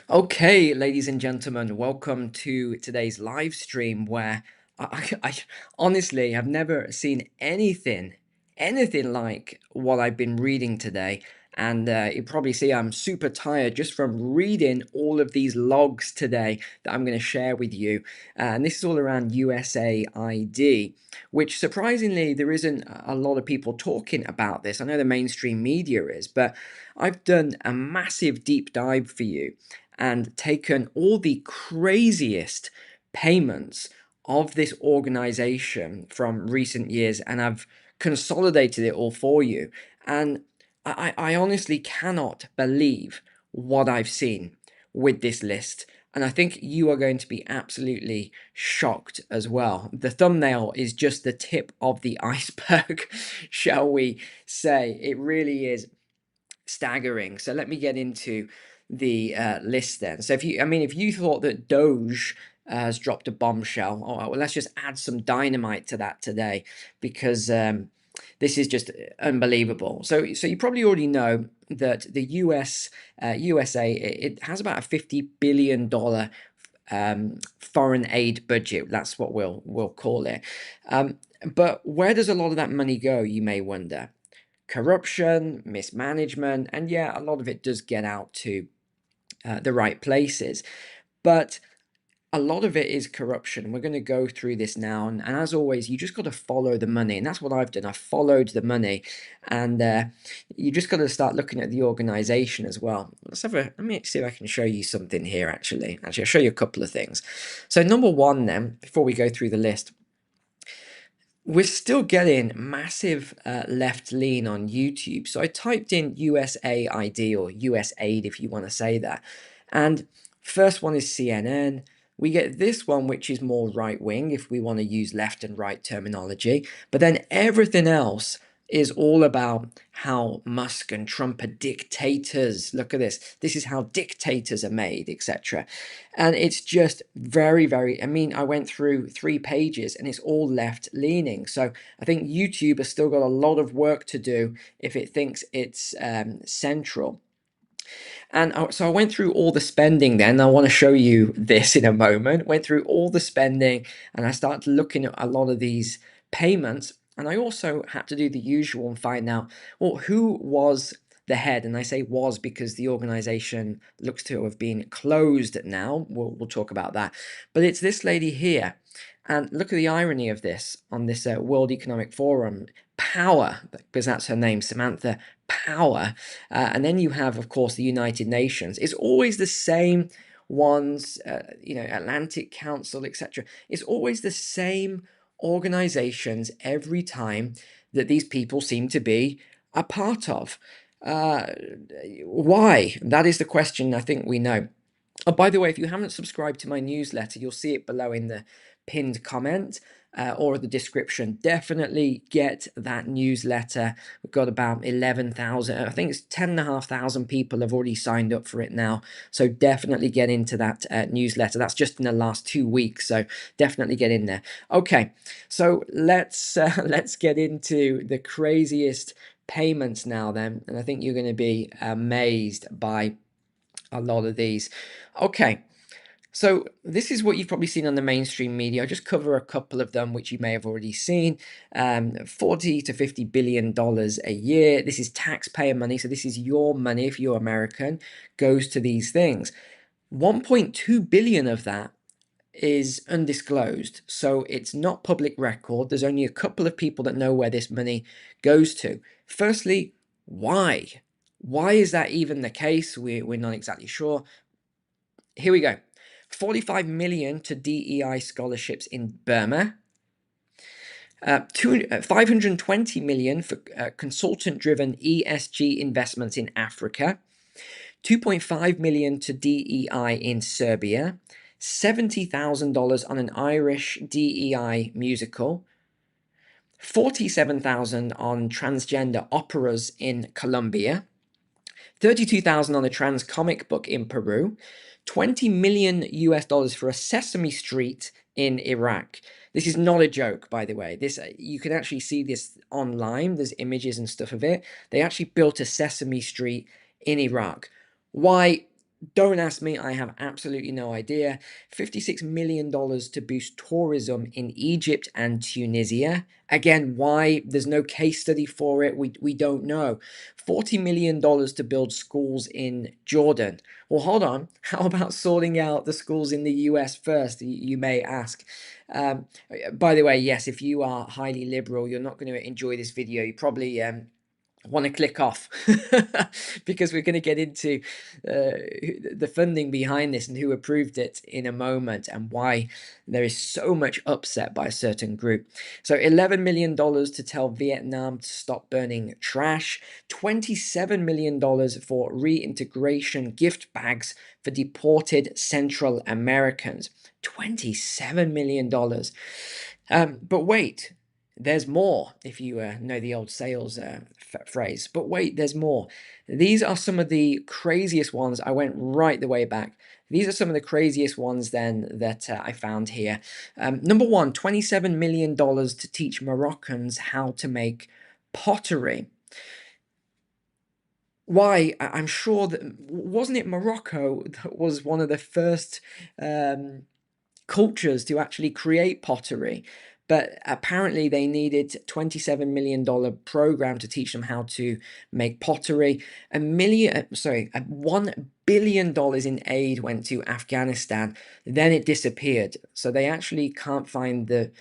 Okay, ladies and gentlemen, welcome to today's live stream where I honestly have never seen anything like what I've been reading today. And you probably see I'm super tired just from reading all of these logs today that I'm going to share with you. And this is all around USAID, which surprisingly, there isn't a lot of people talking about this. I know the mainstream media is, but I've done a massive deep dive for you and taken all the craziest payments of this organization from recent years, and I've consolidated it all for you. And I honestly cannot believe what I've seen with this list. And I think you are going to be absolutely shocked as well. The thumbnail is just the tip of the iceberg, shall we say. It really is staggering. So let me get into the list then. So if you thought that Doge has dropped a bombshell, well, let's just add some dynamite to that today, because this is just unbelievable. So you probably already know that the USA, it has about a $50 billion foreign aid budget. That's what we'll call it. But where does a lot of that money go, you may wonder? Corruption, mismanagement, and yeah, a lot of it does get out to the right places. But a lot of it is corruption. We're going to go through this now. And as always, you just got to follow the money. And that's what I've done. I've followed the money. And you just got to start looking at the organization as well. Let me see if I can show you something here, actually. I'll show you a couple of things. So number one then, before we go through the list, we're still getting massive left lean on YouTube. So I typed in USAID or USAID, if you want to say that. And first one is CNN. We get this one, which is more right wing, if we want to use left and right terminology. But then everything else is all about how Musk and Trump are dictators. Look at this. This is how dictators are made, etc. And it's just very, I mean, I went through 3 pages and it's all left leaning. So I think YouTube has still got a lot of work to do if it thinks it's central. And so I went through all the spending then. I want to show you this in a moment. Went through all the spending and I started looking at a lot of these payments. And I also had to do the usual and find out, well, who was the head? And I say was because the organization looks to have been closed now. We'll talk about that. But it's this lady here. And look at the irony of this on this World Economic Forum. Power, because that's her name, Samantha Power. And then you have, of course, the United Nations. It's always the same ones, Atlantic Council, etc. It's always the same organizations every time that these people seem to be a part of. Why? That is the question I think we know. Oh, by the way, if you haven't subscribed to my newsletter, you'll see it below in the pinned comment or the description. Definitely get that newsletter. We've got about 11,000, I think it's 10,500 people have already signed up for it now. So definitely get into that newsletter. That's just in the last 2 weeks. So definitely get in there. Okay, so let's get into the craziest payments now then. And I think you're going to be amazed by a lot of these. Okay, so this is what you've probably seen on the mainstream media. I'll just cover a couple of them, which you may have already seen. 40 to $50 billion a year. This is taxpayer money. So this is your money, if you're American, goes to these things. 1.2 billion of that is undisclosed. So it's not public record. There's only a couple of people that know where this money goes to. Firstly, why? Why is that even the case? We're not exactly sure. Here we go. 45 million to DEI scholarships in Burma. 520 million for consultant-driven ESG investments in Africa. 2.5 million to DEI in Serbia. $70,000 on an Irish DEI musical. 47,000 on transgender operas in Colombia. 32,000 on a trans comic book in Peru. 20 million US dollars for a Sesame Street in Iraq. This is not a joke, by the way. This you can actually see this online. There's images and stuff of it. They actually built a Sesame Street in Iraq. Why? Don't ask me, I have absolutely no idea. $56 million to boost tourism in Egypt and Tunisia. Again, why? There's no case study for it. We don't know. $40 million to build schools in Jordan. Well, hold on. How about sorting out the schools in the US first, you may ask? Um, by the way, yes, if you are highly liberal, you're not going to enjoy this video. You probably want to click off because we're going to get into the funding behind this and who approved it in a moment and why there is so much upset by a certain group. So $11 million to tell Vietnam to stop burning trash, $27 million for reintegration gift bags for deported Central Americans. $27 million. But wait, there's more, if you know the old sales phrase. But wait, there's more. These are some of the craziest ones. I went right the way back. These are some of the craziest ones then that I found here. Number one, $27 million to teach Moroccans how to make pottery. Why? I'm sure that, wasn't it Morocco that was one of the first cultures to actually create pottery? But apparently they needed $27 million program to teach them how to make pottery. $1 billion in aid went to Afghanistan. Then it disappeared. So they actually can't find the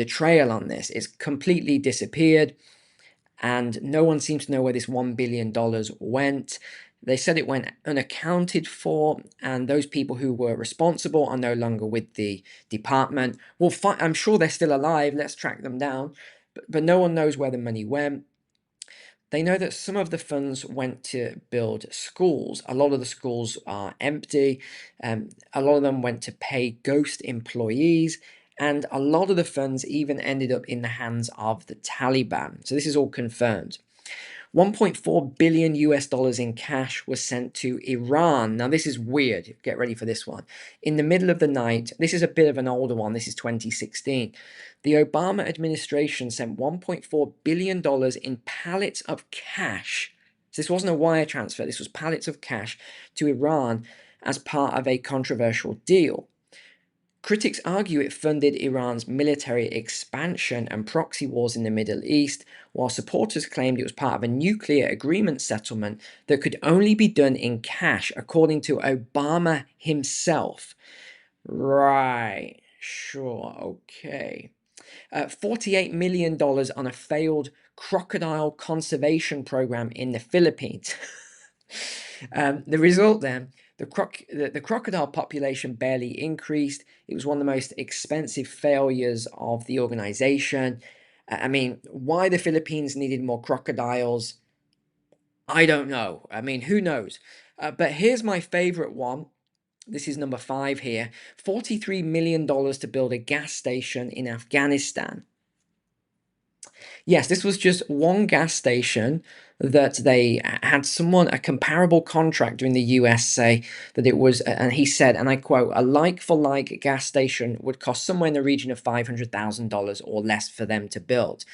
trail on this. It's completely disappeared, and no one seems to know where this $1 billion went. They said it went unaccounted for, and those people who were responsible are no longer with the department. I'm sure they're still alive. Let's track them down. But no one knows where the money went. They know that some of the funds went to build schools. A lot of the schools are empty. A lot of them went to pay ghost employees. And a lot of the funds even ended up in the hands of the Taliban. So this is all confirmed. 1.4 billion US dollars in cash was sent to Iran. Now, this is weird. Get ready for this one. In the middle of the night, this is a bit of an older one. This is 2016. The Obama administration sent $1.4 billion in pallets of cash. So this wasn't a wire transfer. This was pallets of cash to Iran as part of a controversial deal. Critics argue it funded Iran's military expansion and proxy wars in the Middle East, while supporters claimed it was part of a nuclear agreement settlement that could only be done in cash, according to Obama himself. Right, sure, okay. $48 million on a failed crocodile conservation program in the Philippines. The result then, the crocodile population barely increased. It was one of the most expensive failures of the organization. I mean, why the Philippines needed more crocodiles, I don't know. I mean, who knows? But here's my favorite one. This is number 5 here. $43 million to build a gas station in Afghanistan. Yes, this was just one gas station that they had a comparable contractor in the US say that it was, and he said, and I quote, a like-for-like gas station would cost somewhere in the region of $500,000 or less for them to build.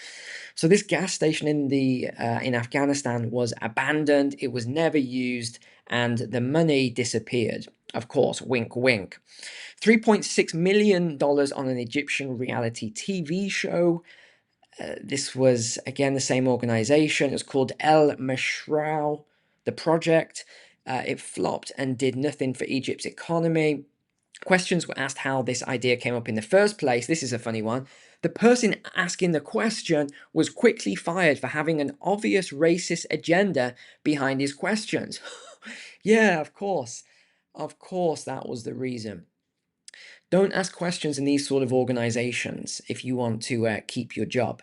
So this gas station in Afghanistan was abandoned, it was never used, and the money disappeared. Of course, wink, wink. $3.6 million on an Egyptian reality TV show. This was, again, the same organization. It was called El Mashrow, the project. It flopped and did nothing for Egypt's economy. Questions were asked how this idea came up in the first place. This is a funny one. The person asking the question was quickly fired for having an obvious racist agenda behind his questions. Yeah, of course. Of course, that was the reason. Don't ask questions in these sort of organizations if you want to keep your job.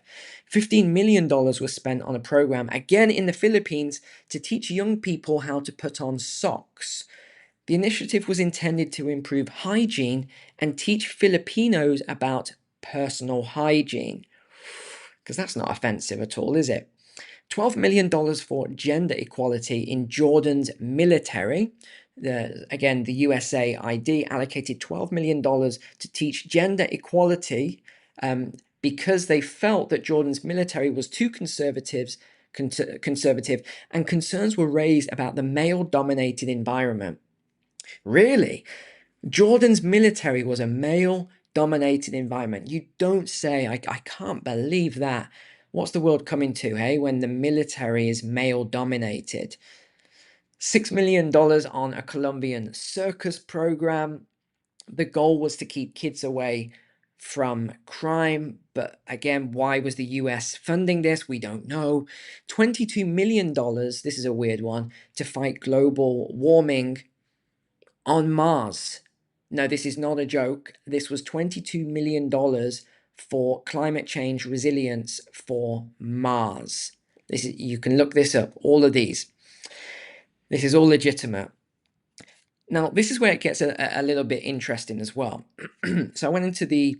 $15 million was spent on a program, again in the Philippines, to teach young people how to put on socks. The initiative was intended to improve hygiene and teach Filipinos about personal hygiene. Because that's not offensive at all, is it? $12 million for gender equality in Jordan's military. Again, the USAID allocated $12 million to teach gender equality because they felt that Jordan's military was too conservative conservative, and concerns were raised about the male-dominated environment. Really? Jordan's military was a male-dominated environment. You don't say. I can't believe that. What's the world coming to, hey, when the military is male-dominated? $6 million on a Colombian circus program. The goal was to keep kids away from crime. But again, why was the US funding this? We don't know. $22 million, this is a weird one, to fight global warming on Mars. No, this is not a joke. This was $22 million for climate change resilience for Mars. You can look this up, all of these. This is all legitimate. Now, this is where it gets a little bit interesting as well. So I went into the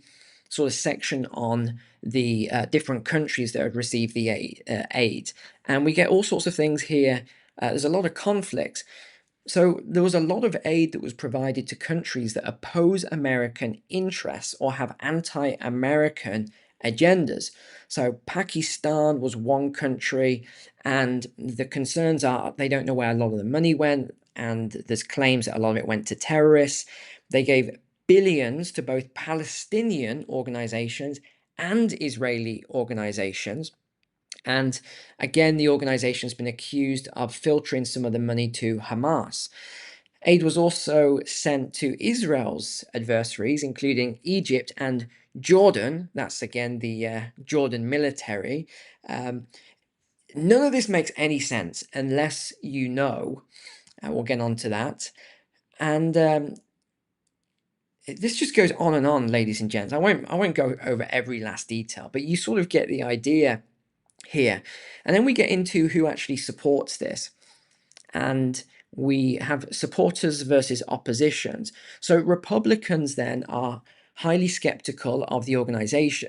sort of section on the different countries that had received the aid, and we get all sorts of things here. There's a lot of conflicts. So there was a lot of aid that was provided to countries that oppose American interests or have anti-American agendas. So Pakistan was one country, and the concerns are they don't know where a lot of the money went, and there's claims that a lot of it went to terrorists. They gave billions to both Palestinian organizations and Israeli organizations. And again, the organization has been accused of filtering some of the money to Hamas. Aid was also sent to Israel's adversaries, including Egypt and Jordan. That's again the Jordan military. None of this makes any sense unless you know. We'll get on to that. And this just goes on and on, ladies and gents. I won't go over every last detail, but you sort of get the idea here. And then we get into who actually supports this. And we have supporters versus oppositions. So Republicans then are highly skeptical of the organization,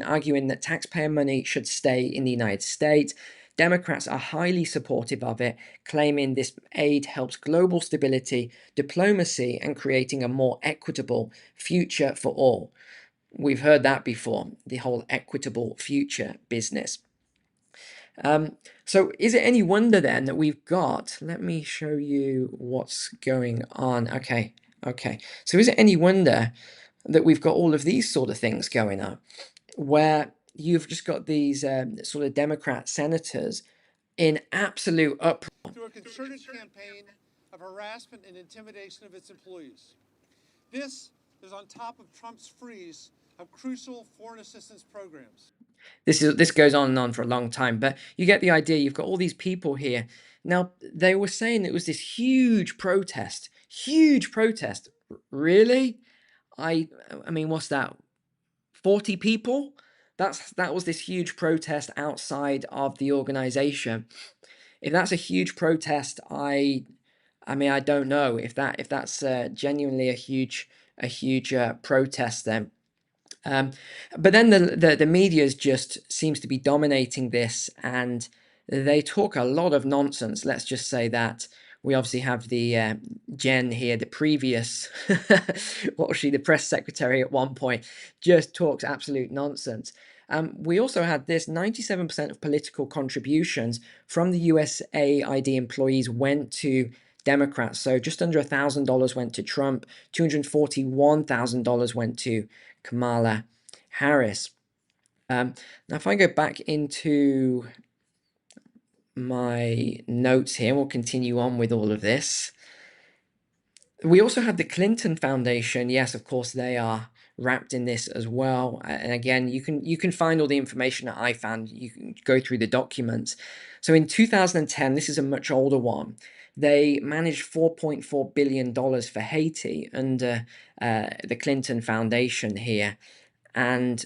arguing that taxpayer money should stay in the United States. Democrats are highly supportive of it, claiming this aid helps global stability, diplomacy, and creating a more equitable future for all. We've heard that before, the whole equitable future business. So is it any wonder then that we've got, let me show you what's going on. Okay. So is it any wonder that we've got all of these sort of things going on, where you've just got these sort of Democrat senators in absolute uproar. Through a concerted campaign of harassment and intimidation of its employees. This is on top of Trump's freeze of crucial foreign assistance programs. This goes on and on for a long time, but you get the idea. You've got all these people here. Now, they were saying it was this huge protest. Really? I mean, what's that? 40 people? That was this huge protest outside of the organization. If that's a huge protest, I mean, I don't know if that's genuinely a huge protest then. But then the media just seems to be dominating this, and they talk a lot of nonsense. Let's just say that. We obviously have the Jen here, the previous, what was she, the press secretary at one point, just talks absolute nonsense. We also had this 97% of political contributions from the USAID employees went to Democrats. So just under $1,000 went to Trump, $241,000 went to Kamala Harris. Now, if I go back into my notes here, we'll continue on with all of this. We also have the Clinton Foundation. Yes, of course, they are wrapped in this as well. And again, you can find all the information that I found. You can go through the documents. So in 2010, this is a much older one. They managed $4.4 billion for Haiti under the Clinton Foundation here. And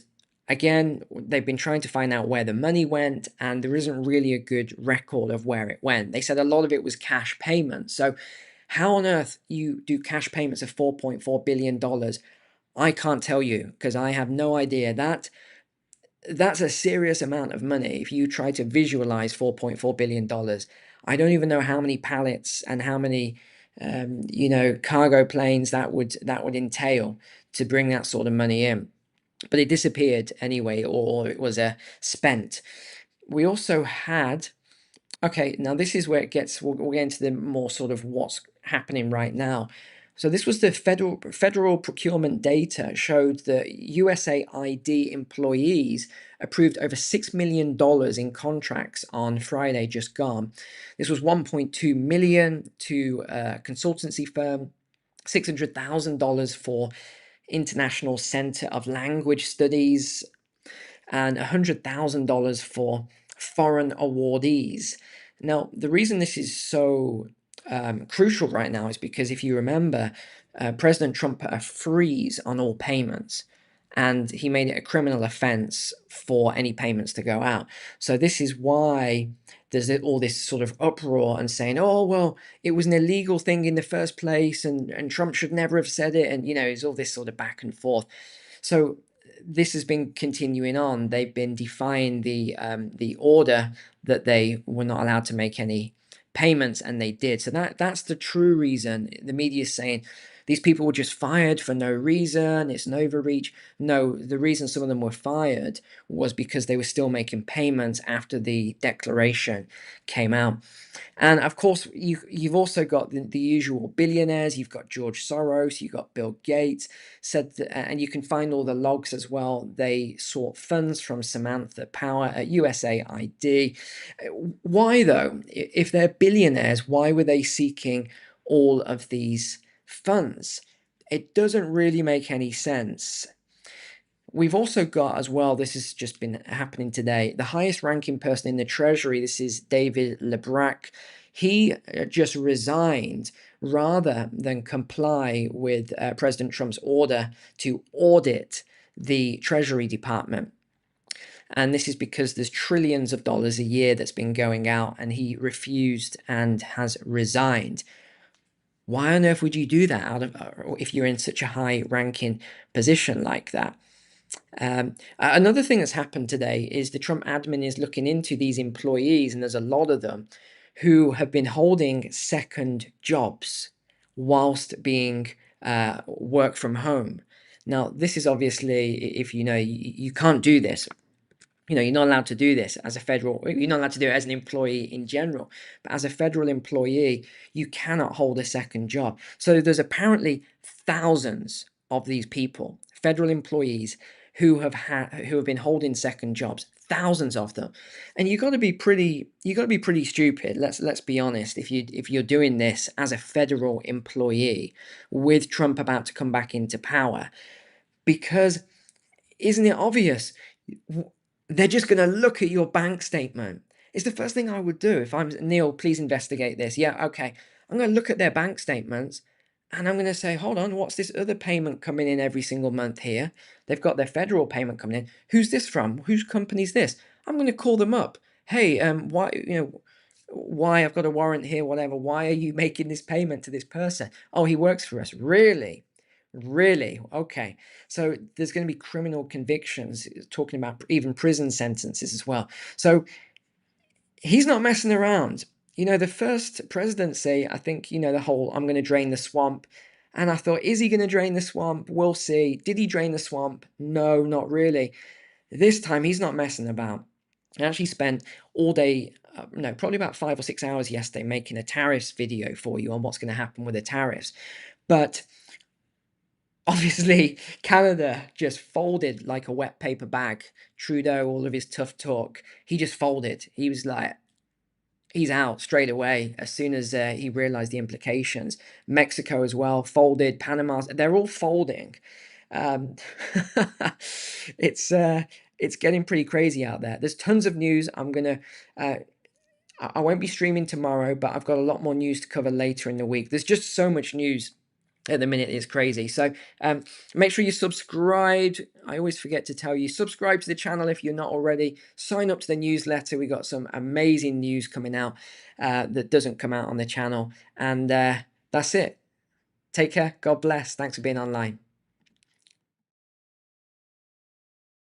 again, they've been trying to find out where the money went, and there isn't really a good record of where it went. They said a lot of it was cash payments. So how on earth you do cash payments of $4.4 billion? I can't tell you, because I have no idea. That's a serious amount of money. If you try to visualize $4.4 billion, I don't even know how many pallets and how many cargo planes that would entail to bring that sort of money in. But it disappeared anyway, or it was spent. we also had, okay, now this is where it gets, we'll get into the more sort of what's happening right now. So this was the federal procurement data showed that USAID employees approved over $6 million in contracts on Friday just gone. This was 1.2 million to a consultancy firm, $600,000 for International Center of Language Studies, and $100,000 for foreign awardees. Now, the reason this is so crucial right now is because if you remember, President Trump put a freeze on all payments, and he made it a criminal offense for any payments to go out. So this is why there's all this sort of uproar and saying, oh, well, it was an illegal thing in the first place, and Trump should never have said it. And, it's all this sort of back and forth. So this has been continuing on. They've been defying the order that they were not allowed to make any payments, and they did. So that's the true reason. The media is saying these people were just fired for no reason, it's an overreach. No, the reason some of them were fired was because they were still making payments after the declaration came out. And of course, you've also got the usual billionaires. You've got George Soros, you've got Bill Gates, said that, and you can find all the logs as well. They sought funds from Samantha Power at USAID. Why, though? If they're billionaires, why were they seeking all of these funds? It doesn't really make any sense. We've also got as well, this has just been happening today, the highest ranking person in the Treasury, this is David Lebrack. He just resigned rather than comply with President Trump's order to audit the Treasury Department. And this is because there's trillions of dollars a year that's been going out, and he refused and has resigned. Why on earth would you do that if you're in such a high ranking position like that? Another thing that's happened today is the Trump admin is looking into these employees, and there's a lot of them who have been holding second jobs whilst being work from home. Now, this is obviously, if you can't do this. You're not allowed to do this as a federal, you're not allowed to do it as an employee in general, but as a federal employee, you cannot hold a second job. So there's apparently thousands of these people, federal employees, who have been holding second jobs, thousands of them. And you've got to be pretty stupid. Let's be honest. If you're doing this as a federal employee with Trump about to come back into power, because isn't it obvious? They're just going to look at your bank statement. It's the first thing I would do if I'm Neil. Please investigate this. Yeah, okay. I'm going to look at their bank statements, and I'm going to say, hold on, what's this other payment coming in every single month here? They've got their federal payment coming in. Who's this from? Whose company's this? I'm going to call them up. Hey, why I've got a warrant here, whatever. Why are you making this payment to this person? Oh, he works for us. Really? Really? Okay. So there's going to be criminal convictions, talking about even prison sentences as well. So he's not messing around. The first presidency, I think, the whole I'm going to drain the swamp. And I thought, is he going to drain the swamp? We'll see. Did he drain the swamp? No, not really. This time, he's not messing about. I actually spent all day, probably about 5 or 6 hours yesterday making a tariffs video for you on what's going to happen with the tariffs. But obviously, Canada just folded like a wet paper bag. Trudeau, all of his tough talk, he just folded. He was like, he's out straight away as soon as he realized the implications. Mexico as well folded. Panama, they're all folding. It's getting pretty crazy out there. There's tons of news. I won't be streaming tomorrow, but I've got a lot more news to cover later in the week. There's just so much news at the minute. It's crazy. So make sure you subscribe. I always forget to tell you, subscribe to the channel if you're not already. Sign up to the newsletter. We got some amazing news coming out that doesn't come out on the channel. And that's it. Take care. God bless. Thanks for being online.